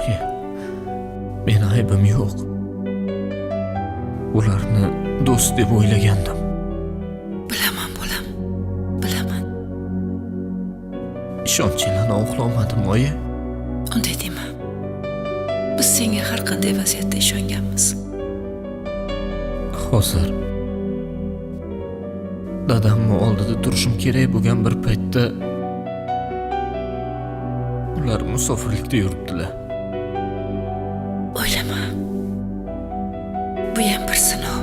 Oyi, men aybim yo'q. Ularni do'st deb o'ylagandim. Bilaman bolam, bilaman. Ishonchinglarni oqlamadim, oyi. Unday dema. Biz senga har qanday vaziyatda ishonganmiz. Hozir dadamni oldida turishim kerak bo'lgan bir paytda ular musofirlikda yuribdilar. O'ylama. Bu ham bir sinov.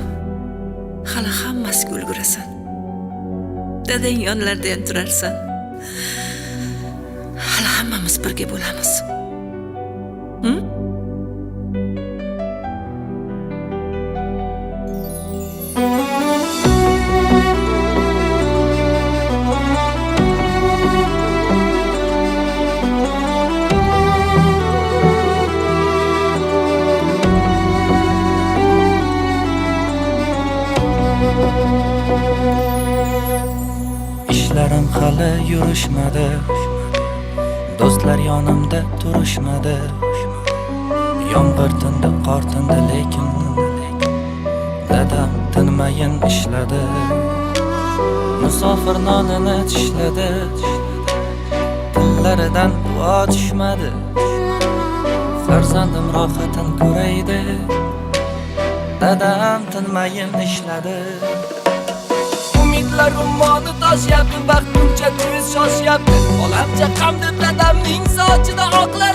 Hali hammasiga ulgurasan. Dadang yonlarida ham turarsan. Hali hammamiz birga bo'lamiz. İşlerim hali yurishmadi, do'stlar yonimda turishmadi. Yomg'ir tindi, qor tindi, lekin dadam tinmayin ishladi. Musofir nonini tishladi, tillaridan duo tushmadi. Farzandim rohatin ko'raydi, dadam tinmayin ishladi. Umidlar ummoni toshyapti, vaqt buncha tez shoshyapti. Olamcha qam deb dadamning sochida oqlar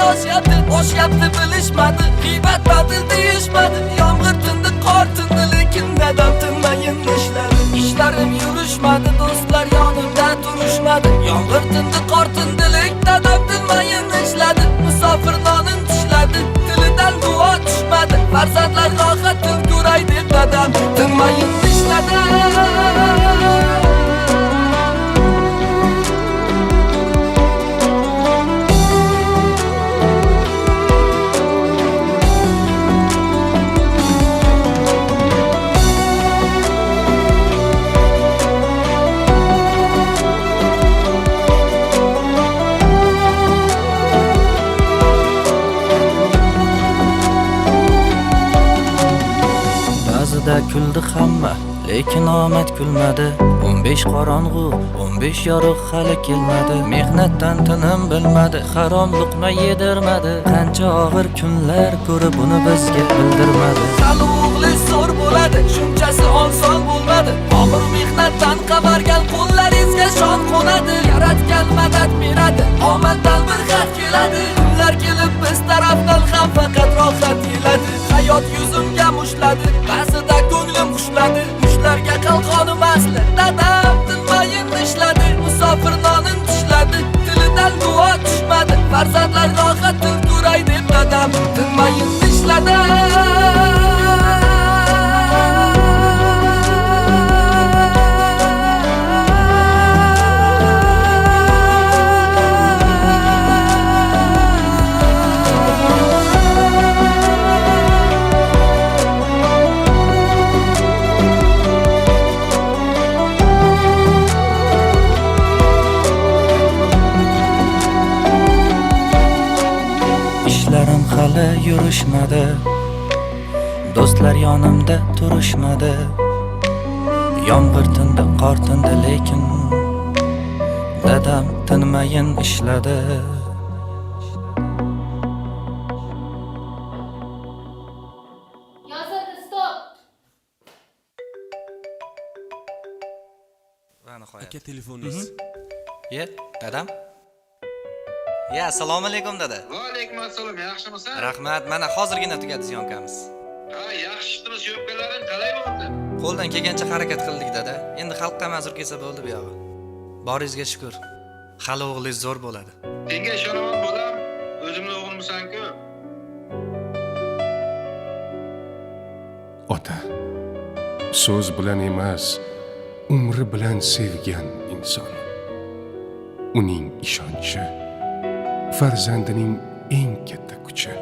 oshyapti bilishmadi, g'iybat batil deyishmadi. Yomg'ir tindi, qor tindi, lekin dadam tinmayin ishladi. Ishlarim yurishmadi, do'stlar yonimda turishmadi. Yomg'ir tindi, qor tindi, lekin dadam tinmayin ishladi. Musofir nonin tishladi, tilidan duo tushmadi. Farzandlar rohatin ko'ray deb dadam tinmayin ishladi. Ba'zida kuldi hamma, lekin omad kulmadi. 15 qorong'u, 15 yorug' hali kelmadi. Mehnatdan tinim bilmadi, harom luqma yedirmadi. Qancha og'ir kunlar ko'rib uni bizga bildirmadi. Hali o'g'li zo'r bo'ladi, shunchasi oson bo'lmadi. Og'ir mehnatdan qavargan qo'llaringizga shon qo'nadi. Yaratgan madad beradi, omaddan bir xat keladi. Kunlar kelib biz tarafdan ham faqat rohat keladi. Hayot yuzimga mushladi, ba'zida ko'nglim xushladi. Mushlarga qalqonim asli, dadam tinmayin ishladi. Musofir nonin tishladi, tilidan duo tushmadi. Farzandlar rohatin ko'ray deb dadam tinmayin ishladi. İşlerim hali yurishmadi, do'stlar yonimda turishmadi. Yomg'ir tindi, qor tindi, lekin dadam tinmayin ishladi. Yozadi, stop. Va nihoyat. Aka telefoningiz. Ye, dadam. Ya, assalomu alaykum dada. Va alaykum assalom, yaxshimisan? Rahmat, mana hozirgina tugadi zyonkamiz. Ha, yaxshi chiqdimi, syomkalaring qalay bo'ldi? Qo'ldan kelgancha harakat qildik dada. Endi xalqqa ma'zur kelsa bo'ldi bu yog'i. Boringizga shukr. Hali o'g'lingiz zo'r bo'ladi. Senga ishonaman bolam, o'zimning o'g'limsan-ku. Ota, so'z bilan emas, umri bilan sevgan inson. Uning ishonchi farzandining eng katta kuchi.